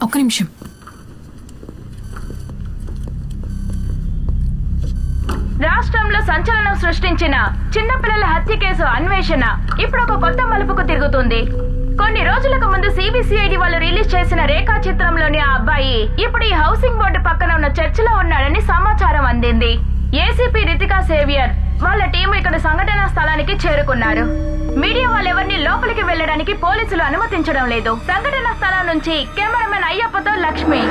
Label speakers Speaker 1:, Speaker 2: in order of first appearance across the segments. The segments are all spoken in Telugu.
Speaker 1: ఒక్క నిమిషం.
Speaker 2: రాష్ట్రంలో సంచలనం సృష్టించిన చిన్నపిల్లల హత్య కేసు అన్వేషణ ఇప్పుడు ఒక కొత్త మలుపుకు తిరుగుతుంది. కొన్ని రోజులకు ముందు సిబిసిఐడి వాళ్ళు రిలీజ్ చేసిన రేఖా చిత్రంలోని ఆ అబ్బాయి ఇప్పుడు ఈ హౌసింగ్ బోర్డు పక్కన ఉన్న చర్చిలో ఉన్నాడని సమాచారం అందింది. ఏసీపీ రితికా సేవియర్ వాళ్ళ టీం ఇక్కడ సంఘటనా స్థలానికి చేరుకున్నారు. మీడియా వాళ్ళెవరిని లోపలికి వెళ్లడానికి పోలీసులు అనుమతించడం లేదు. సంఘటనా స్థలం నుంచి కెమెరామెన్ అయ్యప్పతో లక్ష్మి.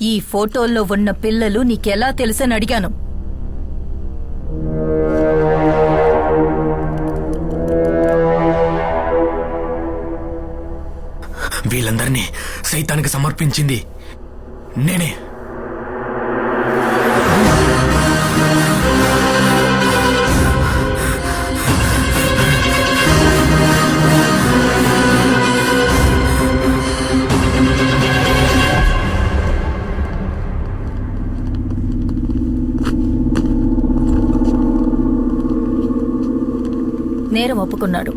Speaker 3: ఈ ఫోటోల్లో ఉన్న పిల్లలు నీకెలా తెలుసని అడిగాను.
Speaker 4: వీళ్ళందరినీ సైతానికి సమర్పించింది నేనే.
Speaker 3: నేరం ఒప్పుకున్నాడు.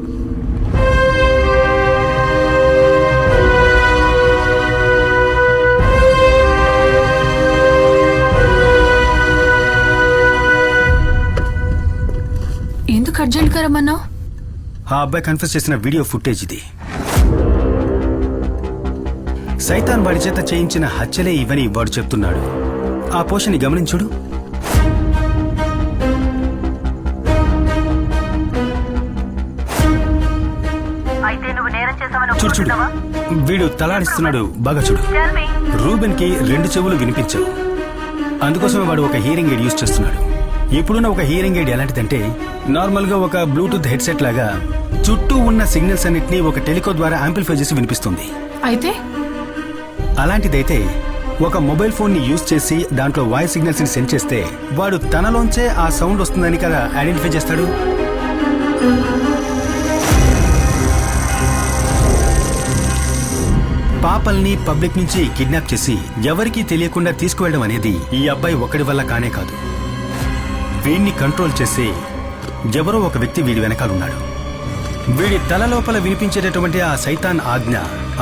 Speaker 1: ఎందుకు అర్జెంట్ గా రమ్మన్నావు?
Speaker 5: ఆ అబ్బాయి కన్ఫెస్ చేసిన వీడియో ఫుటేజ్ ఇది. సైతాన్ వాడి చేత చేయించిన హత్యలే ఇవని వాడు చెప్తున్నాడు. ఆ పోషని గమనించుడు. చూడు చూడు, వీడు తలాడిస్తున్నాడు. బాగా చూడు. రూబెన్ కి 2 చెవులు వినిపించవు. అందుకోసమే వాడు ఒక హియరింగ్ ఎయిడ్ యూజ్ చేస్తున్నాడు. ఇప్పుడున్న ఒక హియరింగ్ ఎయిడ్ ఎలాంటిదంటే నార్మల్ గా ఒక బ్లూటూత్ హెడ్సెట్ లాగా చుట్టూ ఉన్న సిగ్నల్స్ అన్నిటినీ ఒక టెలికో ద్వారా యాంప్లిఫై చేసి వినిపిస్తుంది.
Speaker 1: అయితే
Speaker 5: అలాంటిదైతే ఒక మొబైల్ ఫోన్ ని యూజ్ చేసి దాంట్లో వాయిస్ సిగ్నల్స్ ని సెండ్ చేస్తే వాడు తనలోంచే ఆ సౌండ్ వస్తుందని కదా ఐడెంటిఫై చేస్తాడు. పాపల్ని పబ్లిక్ నుంచి కిడ్నాప్ చేసి ఎవరికీ తెలియకుండా తీసుకువెళ్ళడం అనేది ఈ అబ్బాయి ఒక్కడి వల్ల కానే కాదు. వీడిని కంట్రోల్ చేసే ఎవరో ఒక వ్యక్తి వీడి వెనకాలన్నాడు. వీడి తల లోపల వినిపించేటటువంటి ఆ సైతాన్ ఆజ్ఞ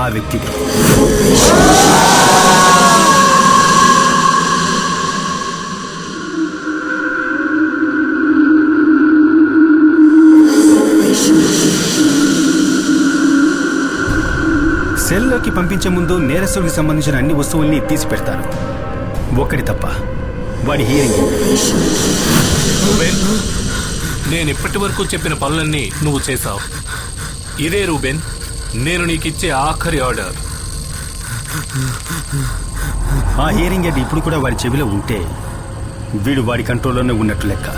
Speaker 5: ఆ వ్యక్తిది. సెల్లోకి పంపించే ముందు నేరస్తుడికి సంబంధించిన అన్ని వస్తువుల్ని తీసి పెడతారు, ఒక్కడి తప్ప, వాడి హియరింగ్.
Speaker 6: రూబెన్, నేను ఇప్పటి వరకు చెప్పిన పనులన్నీ నువ్వు చేశావు. ఇదే రూబెన్, నేను నీకిచ్చే ఆఖరి ఆర్డర్.
Speaker 5: ఆ హియరింగ్ ఎయిడ్ ఇప్పుడు కూడా వాడి చెవిలో ఉంటే వీడు వాడి కంట్రోల్లోనే ఉన్నట్టు లెక్క.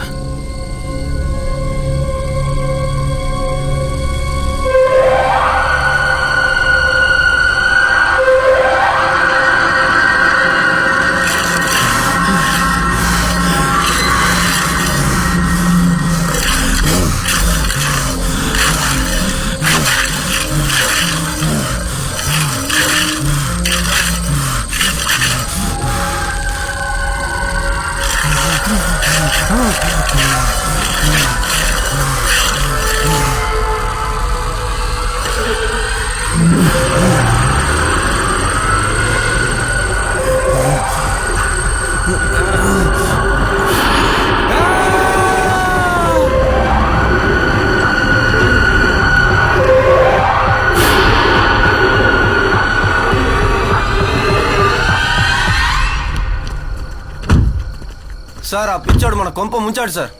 Speaker 7: సార్, ఆ పిచ్చాడు మన కొంప ముంచాడు సార్.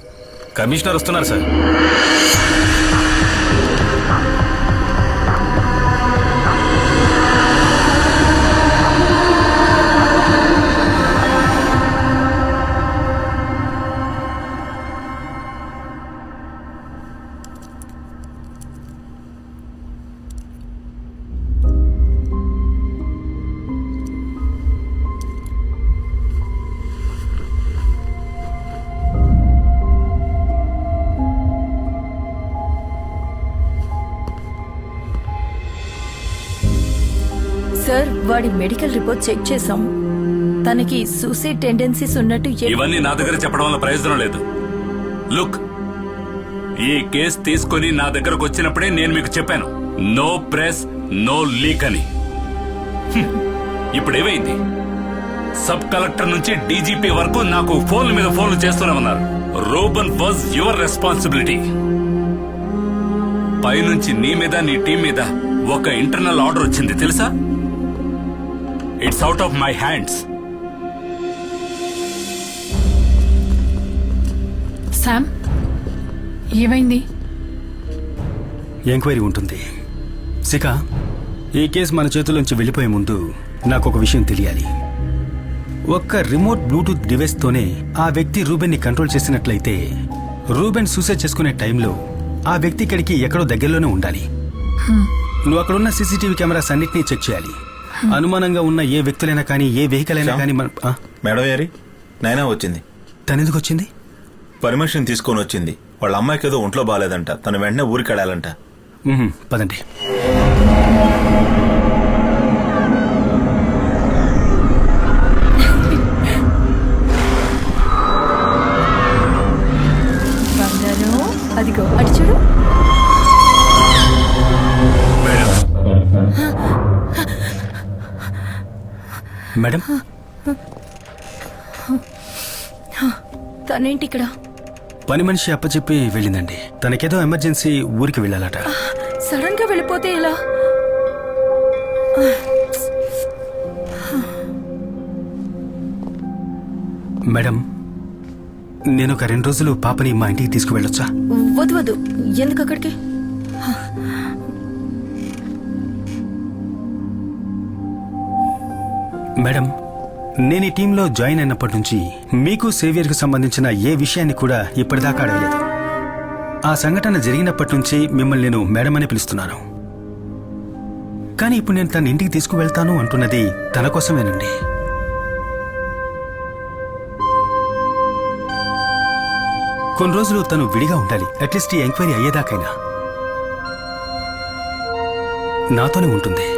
Speaker 4: కమిషనర్ వస్తున్నారు సార్.
Speaker 3: వాడి మెడికల్ రిపోర్ట్ చెక్ చేసాం. తనకి సూసైడ్ టెండెన్సీస్ ఉన్నట్టు
Speaker 7: ఇవన్నీ నా దగ్గర చెప్పడం వల్ల ప్రయోజనం లేదు. లుక్, ఈ కేసు తీసుకుని నా దగ్గరకు వచ్చినప్పుడే నేను మీకు చెప్పాను, నో ప్రెస్ నో లీక్ అని. ఇప్పుడు ఏమైంది? సబ్ కలెక్టర్ నుంచి డీజీపీ వరకు నాకు ఫోన్ల మీద ఫోన్లు చేస్తూనే ఉన్నారు. Ruben was your responsibility. పైనుంచి నీ మీద నీ టీం మీద ఒక ఇంటర్నల్ ఆర్డర్ వచ్చింది తెలుసా? It's out of my hands.
Speaker 1: Sam, ఏమైంది?
Speaker 5: ఎంక్వైరీ ఉంటుంది. శిఖ, ఈ కేసు మన చేతుల్లోంచి వెళ్ళిపోయే ముందు నాకు ఒక విషయం తెలియాలి. ఒక్క రిమోట్ బ్లూటూత్ డివైస్తోనే ఆ వ్యక్తి రూబెన్ని కంట్రోల్ చేసినట్లయితే రూబెన్ సూసైడ్ చేసుకునే టైంలో ఆ వ్యక్తి ఇక్కడికి ఎక్కడో దగ్గరలోనే ఉండాలి. నువ్వు అక్కడున్న సీసీటీవీ కెమెరాస్ అన్నిటినీ చెక్ చేయాలి. అనుమానంగా ఉన్న ఏ వ్యక్తులైనా కానీ ఏ వెహికల్ అయినా కానీ
Speaker 8: మేడం గారి నైనా వచ్చింది.
Speaker 5: తనెందుకు వచ్చింది?
Speaker 8: పర్మిషన్ తీసుకొని వచ్చింది. వాళ్ళ అమ్మాయికి ఏదో ఒంట్లో బాగాలేదంట, తను వెంటనే ఊరికి వెళ్ళాలంట.
Speaker 5: పదండి.
Speaker 3: బంగారం, అదిగో అటు చూడు.
Speaker 5: మేడం,
Speaker 3: తనేంటి ఇక్కడ?
Speaker 5: పని మనిషి అప్పచెప్పి వెళ్ళిందండి. తనకేదో ఎమర్జెన్సీ ఊరికి వెళ్ళాలట.
Speaker 3: సడన్ గా వెళ్ళిపోతే ఎలా?
Speaker 5: మేడం, నేను ఒక 2 రోజులు పాపని మా ఇంటికి తీసుకువెళ్ళొచ్చా?
Speaker 3: వద్దు వద్దు, ఎందుకు అక్కడికి?
Speaker 5: మేడం, నేను ఈ టీంలో జాయిన్ అయినప్పటి నుంచి మీకు సేవియర్కు సంబంధించిన ఏ విషయాన్ని కూడా ఇప్పటిదాకా అడగలేదు. ఆ సంఘటన జరిగినప్పటి నుంచి మిమ్మల్ని నేను మేడం అని పిలుస్తున్నాను. కానీ ఇప్పుడు నేను తన ఇంటికి తీసుకువెళ్తాను అంటున్నది తన కోసమేనండి. కొన్ని రోజులు తను విడిగా ఉండాలి. అట్లీస్ట్ ఈ ఎంక్వైరీ అయ్యేదాకైనా నాతోనే ఉంటుంది.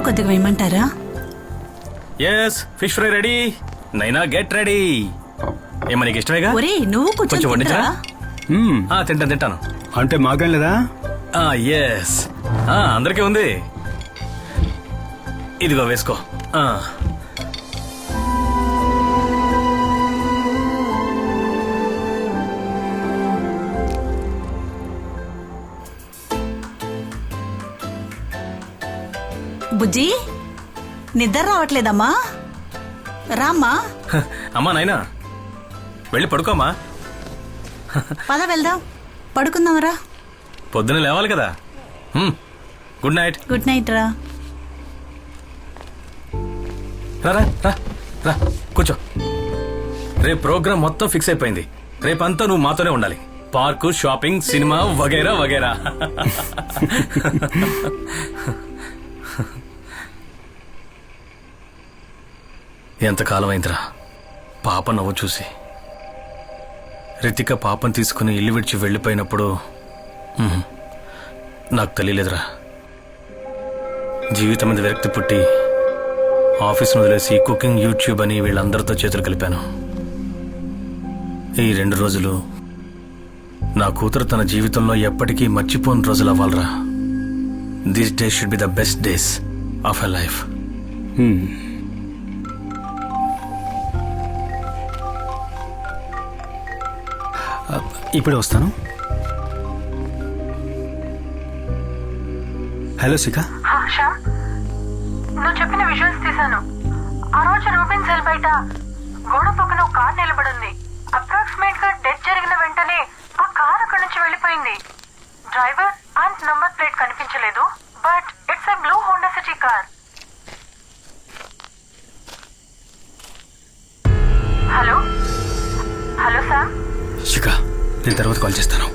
Speaker 9: కొద్దిగా వేయమంటారా?
Speaker 4: Yes, fish fry ready. Naina get ready. ఏమో నీకు ఇష్టమేగా?
Speaker 9: ఒరే నువ్వు
Speaker 4: కొంచెం వండించరా? తింటాను.
Speaker 5: అంటే మాకేం లేదా?
Speaker 4: ఎస్, అందరికీ ఉంది. ఇదిగో వేసుకో.
Speaker 9: బుజ్జి, నిద్ర రావట్లేదమ్మా? రామ్మా.
Speaker 4: అమ్మా నైనా, వెళ్ళి పడుకోమ్మా.
Speaker 9: పద వెళ్దాం, పడుకుందాంరా.
Speaker 4: పొద్దున లేవాలి కదా. Good night.
Speaker 9: గుడ్ నైట్ రా.
Speaker 4: రా కూర్చో. రేపు ప్రోగ్రామ్ మొత్తం ఫిక్స్ అయిపోయింది. రేపంతా నువ్వు మాతోనే ఉండాలి. పార్కు, షాపింగ్, సినిమా వగైరా వగైరా. ఎంతకాలం అయిందిరా పాప నవ్వు చూసి. రితిక పాపను తీసుకుని ఇల్లు విడిచి వెళ్ళిపోయినప్పుడు నాకు తెలియలేదురా. జీవితం మీద విరక్తి పుట్టి ఆఫీస్ను వదిలేసి కుకింగ్, యూట్యూబ్ అని వీళ్ళందరితో చేతులు కలిపాను. ఈ 2 రోజులు నా కూతురు తన జీవితంలో ఎప్పటికీ మర్చిపోని రోజులు అవ్వాలరా. This day should be the best days of her life.
Speaker 5: ఇప్పుడే వస్తాను. హలో శిఖ.
Speaker 10: నువ్వు చెప్పిన విజువల్స్ తీశాను. ఆ రోజు రూబెన్ సెల్ బయట గోడ పక్కన ఒక కార్ నిలబడింది.
Speaker 5: శిఖ, నేను తర్వాత కాల్ చేస్తాను.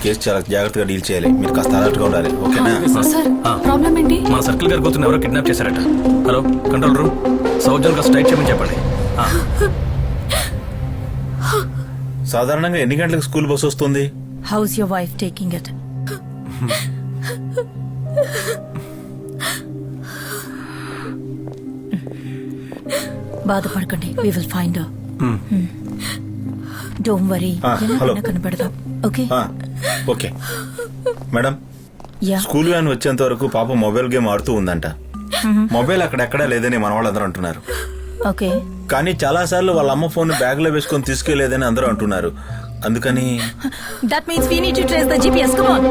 Speaker 8: కేసు చాలా జాగ్రత్తగా డీల్ చేయాలి. మీరు కాస్త అలర్ట్గా ఉండాలి. ఓకేనా?
Speaker 1: సార్ ప్రాబ్లం ఏంటి?
Speaker 4: మన సర్కిల్ గారి కూతురు ఎవరో కిడ్నాప్ చేశారట. Hello control room, south zone straight చేయమని చెప్పండి.
Speaker 8: సాధారణంగా ఎన్ని గంటలకు స్కూల్ బస్ వస్తుంది?
Speaker 3: How's your wife taking it? బాధపడకండి, we will find her. Don't worry,
Speaker 8: hello.
Speaker 3: కనబడదాం. Okay
Speaker 8: okay madam,
Speaker 3: ya.
Speaker 8: School van వచ్చేంత వరకు పాప మొబైల్ గేమ్ ఆడుతూ ఉందంట. మొబైల్ అక్కడెక్కడా లేదని మన వాళ్ళందరూ అంటున్నారు.
Speaker 3: ఓకే,
Speaker 8: కానీ చాలా సార్లు వాళ్ళ అమ్మ ఫోన్ బ్యాగ్ లో వేసుకొని తీసుకెళ్లేదని అందరూ అంటున్నారు. అందుకని
Speaker 3: that means we need to trace the GPS. Come on.